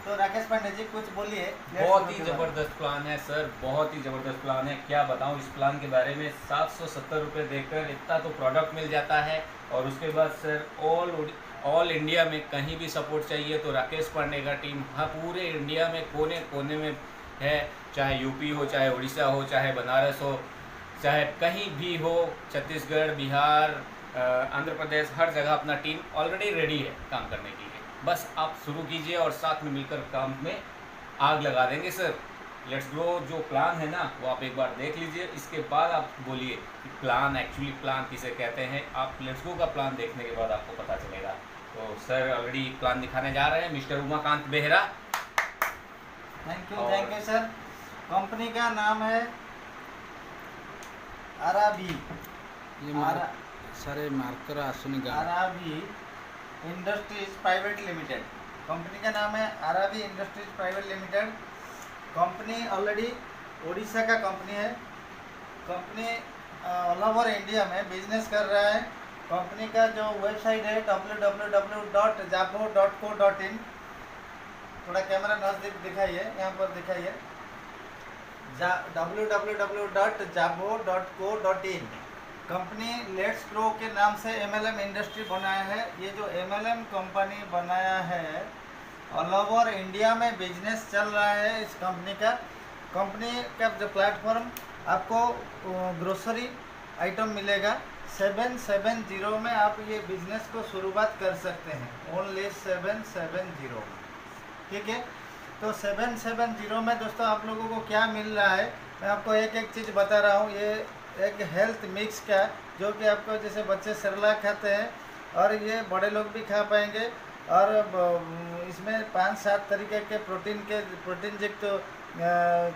तो राकेश पांडे जी कुछ बोलिए। बहुत ही ज़बरदस्त प्लान है सर, बहुत ही ज़बरदस्त प्लान है। क्या बताऊं इस प्लान के बारे में। 770 रुपये देकर इतना तो प्रोडक्ट मिल जाता है। और उसके बाद सर ऑल इंडिया में कहीं भी सपोर्ट चाहिए तो राकेश पांडे का टीम हाँ पूरे इंडिया में कोने कोने में है। चाहे यूपी हो, चाहे उड़ीसा हो, चाहे बनारस हो, चाहे कहीं भी हो, छत्तीसगढ़, बिहार, आंध्र प्रदेश, हर जगह अपना टीम ऑलरेडी रेडी है काम करने के लिए। बस आप शुरू कीजिए और साथ में मिलकर काम में आग लगा देंगे सर। लेट्स गो जो प्लान है ना वो आप एक बार देख लीजिए, इसके बाद आप बोलिए कि प्लान एक्चुअली प्लान किसे कहते हैं। आप लेट्स गो का प्लान देखने के बाद आपको पता चलेगा। तो सर ऑलरेडी प्लान दिखाने जा रहे हैं mister Umakant Behera. Thank you sir. Company का नाम है आराबी सारे मार्कर आसुनी Arabi industries private limited. Company का नाम है Arabi industries private limited. Company already Orissa का कंपनी है। कंपनी ऑल ओवर इंडिया में बिजनेस कर रहा है। कंपनी का जो वेबसाइट है www.jabo.co.in। थोड़ा कैमरा नजदीक दिखाइए, यहाँ पर दिखाइए www.jabo.co.in। कंपनी लेट्स ग्रो के नाम से MLM इंडस्ट्री बनाया है। ये जो MLM कंपनी बनाया है ऑल ओवर इंडिया में बिजनेस चल रहा है इस कंपनी का। कंपनी का जो प्लेटफॉर्म आपको ग्रोसरी आइटम मिलेगा। 770 में आप ये बिजनेस को शुरुआत कर सकते हैं, ओनली 770। ठीक है, तो 770 में दोस्तों आप लोगों को क्या मिल रहा है, मैं आपको एक एक चीज़ बता रहा हूँ। ये एक हेल्थ मिक्स का, जो कि आपको जैसे बच्चे सेरेलैक खाते हैं और ये बड़े लोग भी खा पाएंगे। और इसमें 5-7 तरीके के प्रोटीन युक्त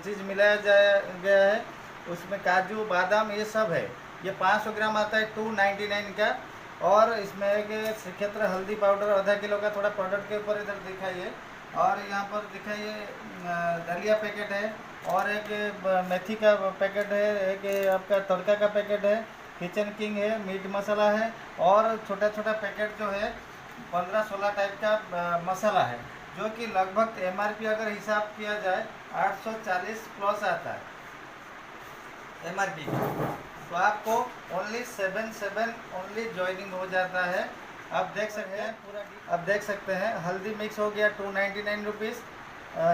चीज़ मिलाया गया है। उसमें काजू, बादाम, ये सब है। ये 500 ग्राम आता है 299 का। और इसमें एक श्रीक्षेत्र हल्दी पाउडर आधा किलो का, थोड़ा प्रोडक्ट के ऊपर इधर दिखाइए। और यहाँ पर दिखाइए दलिया पैकेट है, और एक मेथी का पैकेट है, एक आपका तड़का का पैकेट है, किचन किंग है, मीट मसाला है, और छोटा छोटा पैकेट जो है 15-16 टाइप का मसाला है, जो कि लगभग MRP अगर हिसाब किया जाए 840 प्लस आता है MRP। तो आपको ओनली 77 ओनली ज्वाइनिंग हो जाता है। आप देख सकते हैं हल्दी मिक्स हो गया 299 रुपीज़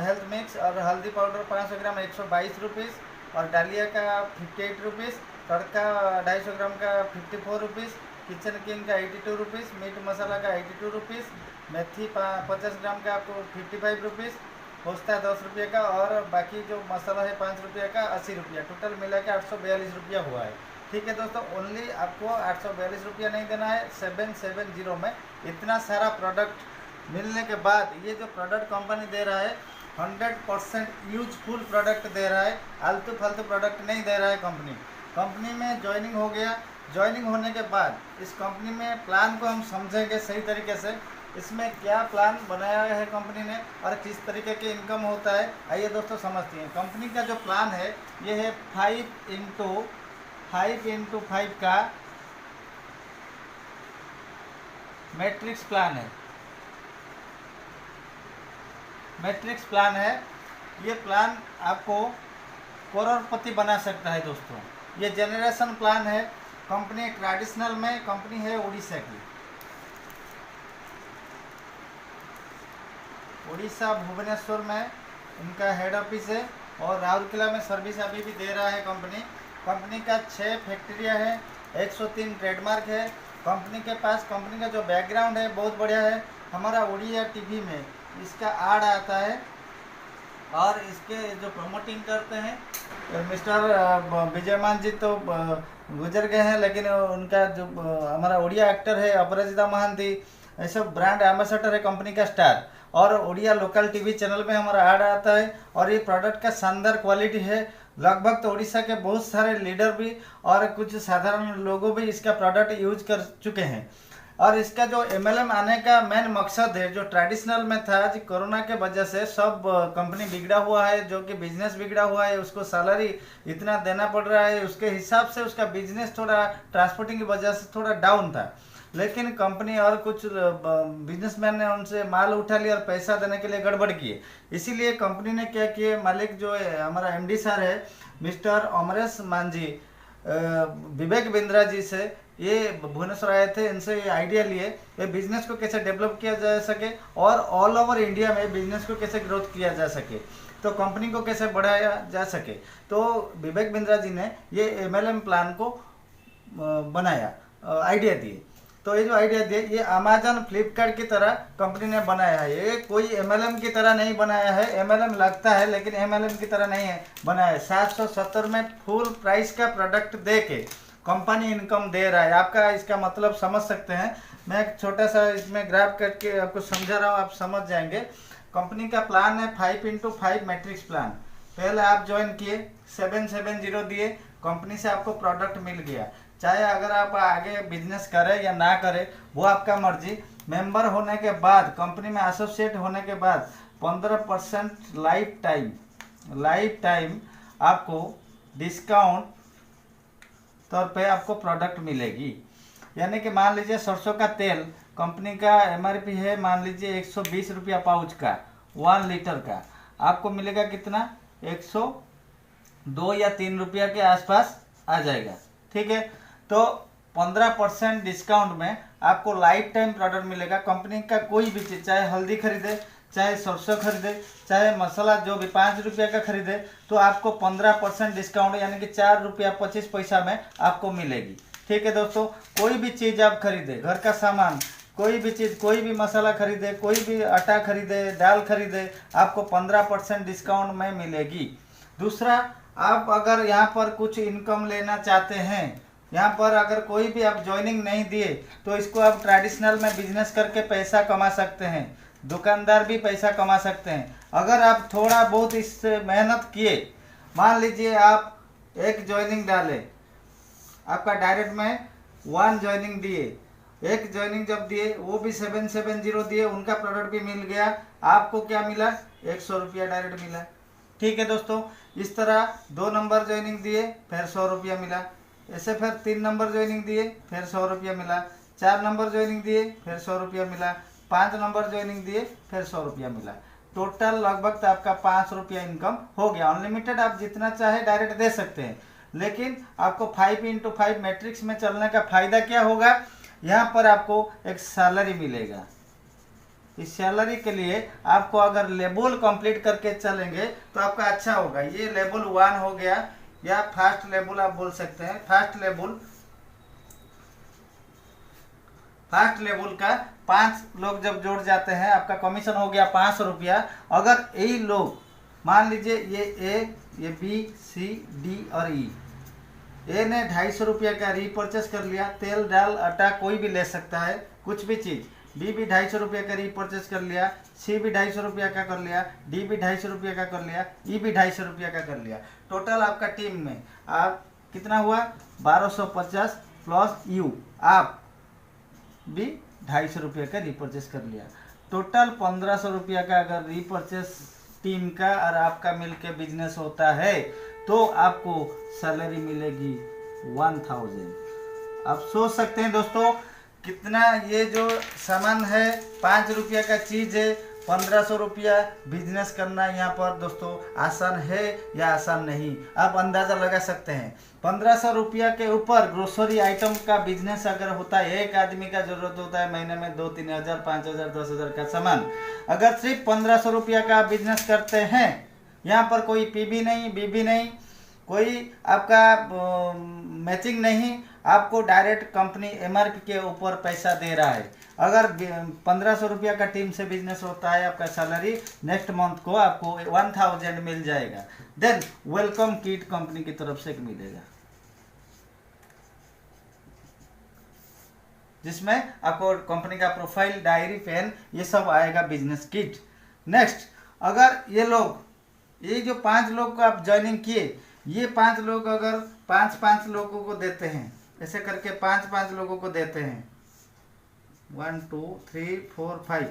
हेल्थ मिक्स, और हल्दी पाउडर 500 ग्राम 122 रुपीज़, और डालिया का 58 रुपीज़, तड़का 250 ग्राम का 54 रुपीज़, किचन किंग का 82 रुपीज़, मीट मसाला का 82 रुपीज़, मेथी 50 ग्राम का आपको 55 रुपीज़, पोस्ता 10 रुपये का, और बाकी जो मसाला है 5 रुपये का 80 रुपया, टोटल मिला के 842 रुपया हुआ है। ठीक है दोस्तों, ओनली आपको 842 रुपया नहीं देना है। 770 में इतना सारा प्रोडक्ट मिलने के बाद ये जो प्रोडक्ट कंपनी दे रहा है 100% यूजफुल प्रोडक्ट दे रहा है, आलतू फालतू प्रोडक्ट नहीं दे रहा है। कंपनी में ज्वाइनिंग हो गया। ज्वाइनिंग होने के बाद इस कंपनी में प्लान को हम समझेंगे सही तरीके से, इसमें क्या प्लान बनाया है कंपनी ने और किस तरीके के इनकम होता है। आइए दोस्तों समझते हैं। कंपनी का जो प्लान है ये है 5x5 का मैट्रिक्स प्लान है। ये प्लान आपको करोड़पति बना सकता है दोस्तों। ये जनरेशन प्लान है। कंपनी ट्रेडिशनल में कंपनी है उड़ीसा की, उड़ीसा भुवनेश्वर में इनका हेड ऑफिस है, और राउरकेला में सर्विस अभी भी दे रहा है कंपनी का 6 फैक्ट्रियाँ है, 103 ट्रेडमार्क है। कंपनी के पास कंपनी का जो बैकग्राउंड है बहुत बढ़िया है। हमारा उड़िया टीवी में इसका आड़ आता है, और इसके जो प्रमोटिंग करते हैं मिस्टर विजयमान जी तो गुजर गए हैं, लेकिन उनका जो हमारा उड़िया एक्टर है अपराजिता महांती, ऐसे ब्रांड एम्बेसडर है कंपनी का स्टार। और उड़िया लोकल टीवी चैनल में हमारा ऐड आता है, और ये प्रोडक्ट का शानदार क्वालिटी है। लगभग तो उड़ीसा के बहुत सारे लीडर भी और कुछ साधारण लोगों भी इसका प्रोडक्ट यूज कर चुके हैं। और इसका जो MLM आने का मेन मकसद है, जो ट्रेडिशनल में था, आज कोरोना के वजह से सब कंपनी बिगड़ा हुआ है, जो कि बिजनेस बिगड़ा हुआ है, उसको सैलरी इतना देना पड़ रहा है, उसके हिसाब से उसका बिजनेस थोड़ा ट्रांसपोर्टिंग की वजह से थोड़ा डाउन था। लेकिन कंपनी और कुछ बिजनेसमैन ने उनसे माल उठा लिया और पैसा देने के लिए गड़बड़ किए। इसीलिए कंपनी ने क्या किए, मालिक जो है हमारा एमडी सर है मिस्टर अमरेश मांझी, विवेक बिंद्रा जी से ये भुवनेश्वर आए थे, इनसे ये आइडिया लिए ये बिजनेस को कैसे डेवलप किया जा सके और ऑल ओवर इंडिया में बिजनेस को कैसे ग्रोथ किया जा सके, तो कंपनी को कैसे बढ़ाया जा सके। तो विवेक बिंद्रा जी ने ये एमएलएम प्लान को बनाया, आइडिया दिए। तो ये जो आइडिया दिए ये अमेजन फ्लिपकार्ट की तरह कंपनी ने बनाया है। ये कोई एमएलएम की तरह नहीं बनाया है, एमएलएम लगता है लेकिन एमएलएम की तरह नहीं है बनाया है। 770 में फुल प्राइस का प्रोडक्ट दे के कंपनी इनकम दे रहा है। आपका इसका मतलब समझ सकते हैं। मैं एक छोटा सा इसमें ग्राफ करके आपको समझा रहा हूँ, आप समझ जाएंगे। कंपनी का प्लान है 5x5 मैट्रिक्स प्लान। पहले आप ज्वाइन किए, 770 दिए, कंपनी से आपको प्रोडक्ट मिल गया। चाहे अगर आप आगे बिजनेस करें या ना करें वो आपका मर्जी। मेंबर होने के बाद, कंपनी में एसोसिएट होने के बाद 15% लाइफ टाइम आपको डिस्काउंट तौर पे आपको प्रोडक्ट मिलेगी। यानी कि मान लीजिए सरसों का तेल कंपनी का एमआरपी है मान लीजिए 120 रुपया पाउच का, 1 लीटर का, आपको मिलेगा कितना, 102 या 3 रुपया के आसपास आ जाएगा। ठीक है, तो 15% डिस्काउंट में आपको लाइफ टाइम प्रोडक्ट मिलेगा। कंपनी का कोई भी चीज़, चाहे हल्दी खरीदे, चाहे सरसों खरीदे, चाहे मसाला जो भी 5 रुपया का खरीदे, तो आपको 15% डिस्काउंट यानी कि 4 रुपया 25 पैसा में आपको मिलेगी। ठीक है दोस्तों, कोई भी चीज़ आप खरीदे, घर का सामान, कोई भी चीज़, कोई भी मसाला खरीदे, कोई भी आटा खरीदे, दाल खरीदे, आपको 15% डिस्काउंट में मिलेगी। दूसरा, आप अगर यहाँ पर कुछ इनकम लेना चाहते हैं, यहाँ पर अगर कोई भी आप ज्वाइनिंग नहीं दिए तो इसको आप ट्रेडिशनल में बिजनेस करके पैसा कमा सकते हैं। दुकानदार भी पैसा कमा सकते हैं अगर आप थोड़ा बहुत इस मेहनत किए। मान लीजिए आप एक ज्वाइनिंग डाले, आपका डायरेक्ट में 1 ज्वाइनिंग दिए, एक ज्वाइनिंग जब दिए वो भी 770 दिए, उनका प्रोडक्ट भी मिल गया, आपको क्या मिला, 100 रुपया डायरेक्ट मिला। ठीक है दोस्तों, इस तरह 2 नंबर ज्वाइनिंग दिए फिर 100 रुपया मिला, ऐसे फिर 3 नंबर ज्वाइनिंग दिए फिर 100 रुपया मिला, 4 नंबर ज्वाइनिंग दिए फिर 100 रुपया मिला, 5 नंबर ज्वाइनिंग दिए फिर 100 रुपया मिला। टोटल लगभग आपका 5 रुपया इनकम हो गया। अनलिमिटेड आप जितना चाहे डायरेक्ट दे सकते हैं, लेकिन आपको 5x5 मैट्रिक्स में चलने का फायदा क्या होगा, यहाँ पर आपको एक सैलरी मिलेगा। इस सैलरी के लिए आपको अगर लेवल कंप्लीट करके चलेंगे तो आपका अच्छा होगा। ये लेवल 1 हो गया या फर्स्ट लेवल आप बोल सकते हैं। फर्स्ट लेवल का 5 लोग जब जोड़ जाते हैं आपका कमीशन हो गया 500 रुपया। अगर यही लोग मान लीजिए ये ए, ये बी, सी, डी और ई, ए ने 250 रुपया का रीपर्चेस कर लिया, तेल दाल आटा कोई भी ले सकता है कुछ भी चीज़। बी भी 250 रुपये का रीपर्चेस कर लिया, सी भी 250 रुपया का कर लिया, डी भी 250 रुपया का कर लिया, ई भी 250 रुपया का कर लिया। टोटल आपका टीम में आप कितना हुआ, 1250 प्लस यू, आप भी 250 रुपये का रीपर्चेस कर लिया। टोटल 1500 रुपया का अगर रीपर्चेस टीम का और आपका मिलके बिजनेस होता है तो आपको सैलरी मिलेगी 1000। आप सोच सकते हैं दोस्तों कितना ये जो सामान है 5 रुपया का चीज़ है, 1500 रुपया बिजनेस करना यहाँ पर दोस्तों आसान है या आसान नहीं, आप अंदाज़ा लगा सकते हैं। 1500 रुपया के ऊपर ग्रोसरी आइटम का बिजनेस अगर होता है, एक आदमी का जरूरत होता है महीने में 2-3 हज़ार 5 हज़ार 10 हज़ार का सामान, अगर सिर्फ 1500 रुपया का बिजनेस करते हैं, यहाँ पर कोई पीबी नहीं, बीबी नहीं, कोई आपका मैचिंग नहीं, आपको डायरेक्ट कंपनी एमआरपी के ऊपर पैसा दे रहा है। अगर 1500 रुपया का टीम से बिजनेस होता है, आपका सैलरी नेक्स्ट मंथ को आपको 1000 मिल जाएगा। देन वेलकम किट कंपनी की तरफ से मिलेगा, जिसमें आपको कंपनी का प्रोफाइल, डायरी, पेन ये सब आएगा, बिजनेस किट। नेक्स्ट, अगर ये लोग, ये जो 5 लोग को आप ज्वाइनिंग किए, ये 5 लोग अगर 5-5 लोगों को देते हैं, ऐसे करके 5-5 लोगों को देते हैं, 1 2 3 4 5,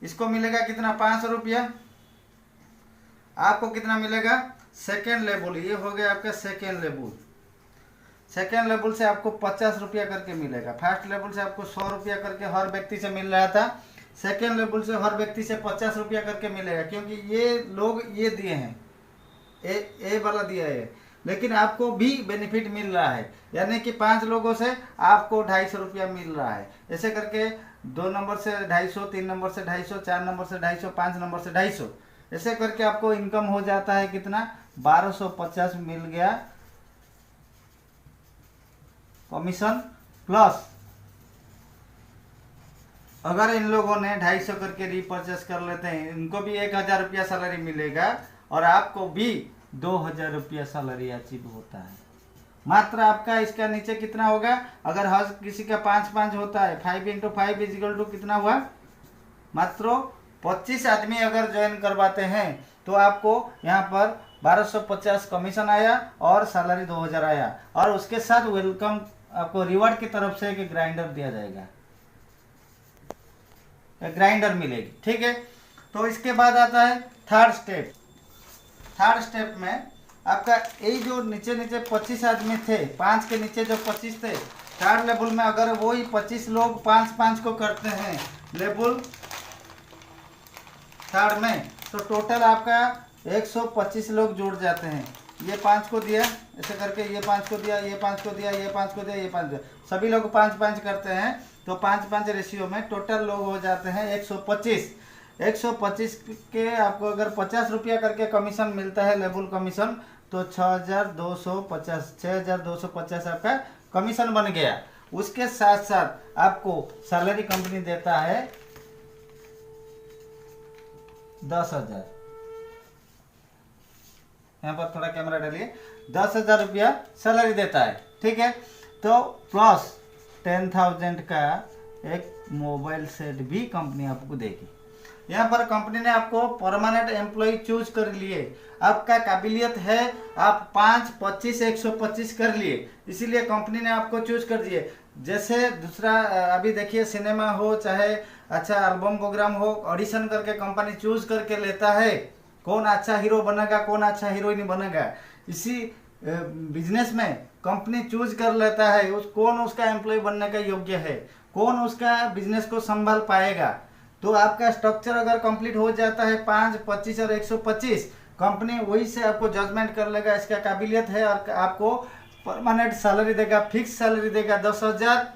इसको मिलेगा कितना, 500 रुपया। आपको कितना मिलेगा, सेकेंड लेवल, ये हो गया आपका सेकेंड लेवल। सेकेंड लेवल से आपको 50 रुपया करके मिलेगा। फर्स्ट लेवल से आपको 100 रुपया करके हर व्यक्ति से मिल रहा था, सेकेंड लेवल से हर व्यक्ति से 50 रुपया करके मिलेगा, क्योंकि ये लोग ये दिए हैं, ए वाला दिया है, लेकिन आपको भी बेनिफिट मिल रहा है, यानी कि 5 लोगों से आपको 250 रुपया मिल रहा है। ऐसे करके 2 नंबर से 250, 3 नंबर से 250, 4 नंबर से 250, 5 नंबर से 250, ऐसे करके आपको इनकम हो जाता है कितना, 1250 मिल गया कमीशन। प्लस अगर इन लोगों ने 250 करके रीपर्चेस कर लेते हैं, इनको भी 1000 रुपया सैलरी मिलेगा और आपको भी 2000 रुपया सैलरी अचीव होता है। मात्र आपका इसका नीचे कितना होगा, अगर हर किसी का 5-5 होता है, 5 × 5 = कितना हुआ, मात्र 25 आदमी अगर ज्वाइन करवाते हैं तो आपको यहाँ पर 1250 कमीशन आया और सैलरी 2000 आया, और उसके साथ वेलकम आपको रिवार्ड की तरफ से एक ग्राइंडर दिया जाएगा, ग्राइंडर मिलेगी। ठीक है, तो इसके बाद आता है थर्ड स्टेप। थर्ड स्टेप में आपका यही जो नीचे 25 आदमी थे, 5 के नीचे जो 25 थे, थर्ड लेवल में अगर वही 25 लोग 5-5 को करते हैं लेवल थर्ड में, तो टोटल आपका 125 लोग जुड़ जाते हैं। ये 5 को दिया, ऐसे करके ये 5 को दिया, ये 5 को दिया, ये 5 को दिया, ये 5 दिया, सभी लोग 5-5 करते हैं, तो 5-5 रेशियो में टोटल लोग हो जाते हैं 125। 125 के आपको अगर 50 रुपया करके कमीशन मिलता है लेवल कमीशन, तो 6250 आपका कमीशन बन गया। उसके साथ साथ आपको सैलरी कंपनी देता है 10,000। यहाँ पर थोड़ा कैमरा डालिए, 10,000 रुपया सैलरी देता है। ठीक है, तो प्लस 10,000 का एक मोबाइल सेट भी कंपनी आपको देगी। यहाँ पर कंपनी ने आपको परमानेंट एम्प्लॉय चूज कर लिए, आपका काबिलियत है, आप 5, 25, 125 कर लिए, इसीलिए कंपनी ने आपको चूज कर दिए। जैसे दूसरा अभी देखिए, सिनेमा हो चाहे अच्छा एल्बम प्रोग्राम हो, ऑडिशन करके कंपनी चूज करके लेता है कौन अच्छा हीरो बनेगा, कौन अच्छा हीरोइन बनेगा। इसी बिजनेस में कंपनी चूज कर लेता है कौन उसका एम्प्लॉय बनने का योग्य है, कौन उसका बिजनेस को संभाल पाएगा। तो आपका स्ट्रक्चर अगर कंप्लीट हो जाता है 5, 25 और 125, कंपनी वही से आपको जजमेंट कर लेगा इसका काबिलियत है, और आपको परमानेंट सैलरी देगा, फिक्स सैलरी देगा 10,000,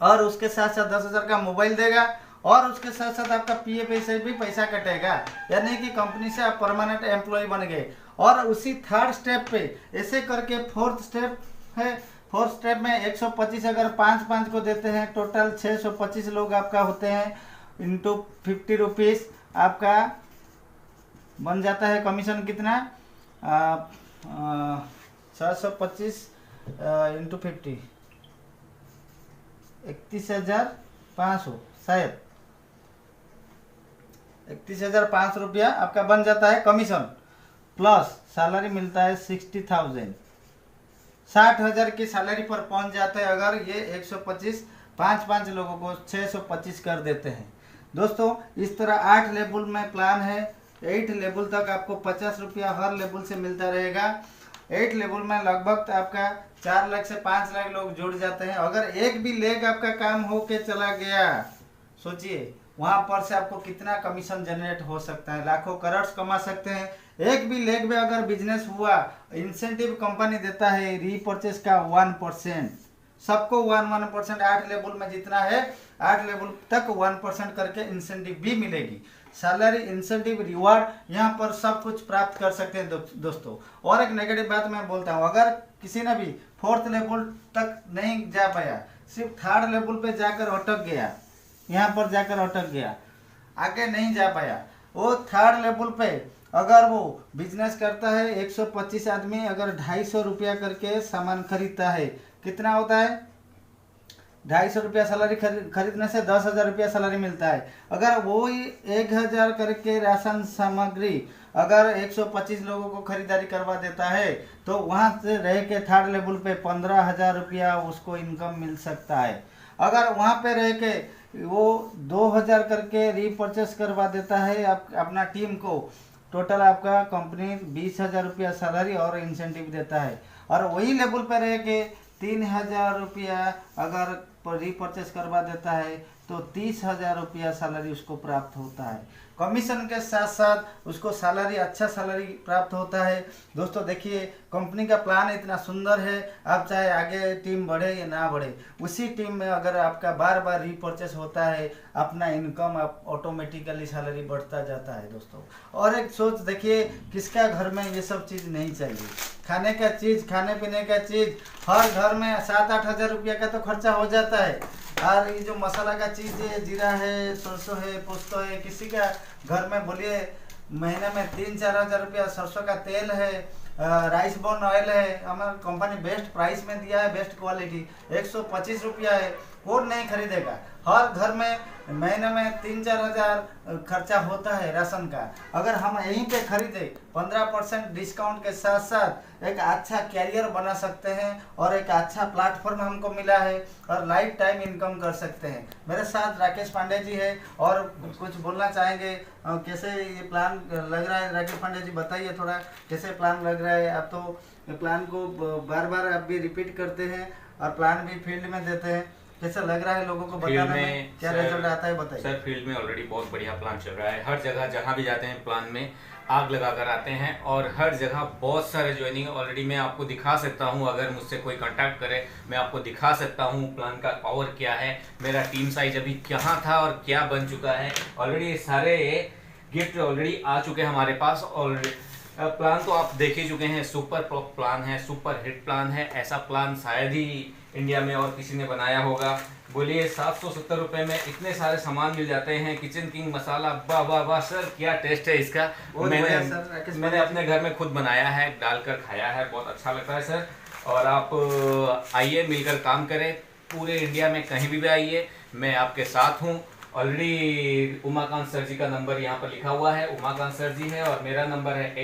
और उसके साथ साथ 10,000 का मोबाइल देगा, और उसके साथ साथ आपका पीएफ से भी पैसा कटेगा, यानी कि कंपनी से आप परमानेंट एम्प्लॉय बन गए। और उसी थर्ड स्टेप पे ऐसे करके फोर्थ स्टेप है। फोर्थ स्टेप में 125 अगर 5-5 को देते हैं, टोटल 625 लोग आपका होते हैं, इंटू 50 रुपीज़ आपका बन जाता है कमीशन कितना, 725 इंटू 50, 31,500, शायद 31,500 रुपया आपका बन जाता है कमीशन। प्लस सैलरी मिलता है 60,000, 60,000 की सैलरी पर पहुंच जाते हैं अगर ये 125 5-5 लोगों को 625 कर देते हैं। दोस्तों इस तरह 8 लेवल में प्लान है, 8 लेवल तक आपको 50 रुपया हर लेवल से मिलता रहेगा। 8 लेवल में लगभग आपका 4 लाख से 5 लाख लोग जुड़ जाते हैं। अगर एक भी लेग आपका काम होके चला गया, सोचिए वहां पर से आपको कितना कमीशन जनरेट हो सकता है, लाखों करोड़ कमा सकते हैं। एक भी लेग में अगर बिजनेस हुआ, इंसेंटिव कंपनी देता है रीपर्चेस का 1%, सबको 1% 8 लेवल में जितना है 8 लेवल तक 1% करके इंसेंटिव भी मिलेगी। सैलरी, इंसेंटिव, रिवार्ड यहाँ पर सब कुछ प्राप्त कर सकते हैं दोस्तों। और एक नेगेटिव बात मैं बोलता हूँ, अगर किसी ने भी 4th लेवल तक नहीं जा पाया, सिर्फ 3rd लेवल पे जाकर अटक गया, यहाँ पर जाकर अटक गया, आगे नहीं जा पाया, वो 3rd लेवल पे अगर वो बिजनेस करता है, 125 आदमी अगर 250 रुपया करके सामान खरीदता है, कितना होता है 250 रुपया सैलरी खरीदने से 10,000 रुपया सैलरी मिलता है। अगर वो ही 1,000 करके राशन सामग्री अगर 125 लोगों को खरीदारी करवा देता है, तो वहाँ से रह के 3rd लेवल पे 15,000 रुपया उसको इनकम मिल सकता है। अगर वहाँ पे रह के वो 2,000 करके रीपर्चेस करवा देता है अपना टीम को, टोटल आपका कंपनी 20,000 रुपया सैलरी और इंसेंटिव देता है। और वही लेवल पर रह के 3,000 रुपया अगर रीपर्चेस करवा देता है तो 30,000 रुपया सैलरी उसको प्राप्त होता है। कमीशन के साथ साथ उसको सैलरी, अच्छा सैलरी प्राप्त होता है। दोस्तों देखिए, कंपनी का प्लान इतना सुंदर है, आप चाहे आगे टीम बढ़े या ना बढ़े, उसी टीम में अगर आपका बार बार रीपर्चेस होता है, अपना इनकम आप ऑटोमेटिकली सैलरी बढ़ता जाता है दोस्तों। और एक सोच देखिए, किसका घर में ये सब चीज़ नहीं चाहिए। खाने का चीज़, खाने पीने का चीज़, हर घर में 7-8 हज़ार रुपया का तो खर्चा हो जाता है। और ये जो मसाला का चीज़ है, जीरा है, सरसों है, पोस्तो है, किसी का घर में बोलिए महीने में 3-4 हज़ार रुपया सरसों का तेल है, राइस बर्न ऑयल है। हमारी कंपनी बेस्ट प्राइस में दिया है, बेस्ट क्वालिटी, 125 रुपया है, कौन नहीं खरीदेगा। हर घर में महीने में 3-4 हज़ार खर्चा होता है राशन का। अगर हम यहीं पे खरीदे 15% डिस्काउंट के साथ साथ एक अच्छा कैरियर बना सकते हैं और एक अच्छा प्लेटफॉर्म हमको मिला है और लाइफ टाइम इनकम कर सकते हैं। मेरे साथ राकेश पांडे जी है और कुछ बोलना चाहेंगे। कैसे ये प्लान लग रहा है राकेश पांडे जी, बताइए थोड़ा कैसे प्लान लग रहा है। आप तो प्लान को बार बार आप भी रिपीट करते हैं और प्लान भी फील्ड में देते हैं, कैसा लग रहा है लोगों को बताने में, क्या रिजल्ट आता है बताइए। सर फील्ड में ऑलरेडी बहुत बढ़िया प्लान चल रहा है। हर जगह जहाँ भी जाते हैं प्लान में आग लगा कर आते हैं और हर जगह बहुत सारे ज्वाइनिंग ऑलरेडी मैं आपको दिखा सकता हूँ। अगर मुझसे कोई कांटेक्ट करे मैं आपको दिखा सकता हूँ प्लान का पावर क्या है, मेरा टीम साइज अभी कहाँ था और क्या बन चुका है। ऑलरेडी सारे गिफ्ट ऑलरेडी आ चुके हैं हमारे पास। और प्लान तो आप देख ही चुके हैं, सुपर प्लान है, सुपर हिट प्लान है। ऐसा प्लान शायद ही इंडिया में और किसी ने बनाया होगा। बोलिए 770 रुपये में इतने सारे सामान मिल जाते हैं। किचन किंग मसाला, वाह वाह वाह सर, क्या टेस्ट है इसका। मैंने अपने घर में खुद बनाया है, डालकर खाया है, बहुत अच्छा लगता है सर। और आप आइए, मिलकर काम करें। पूरे इंडिया में कहीं भी आइए, मैं आपके साथ हूँ। ऑलरेडी उमाकांत सर जी का नंबर यहाँ पर लिखा हुआ है, उमाकांत सर जी है, और मेरा नंबर है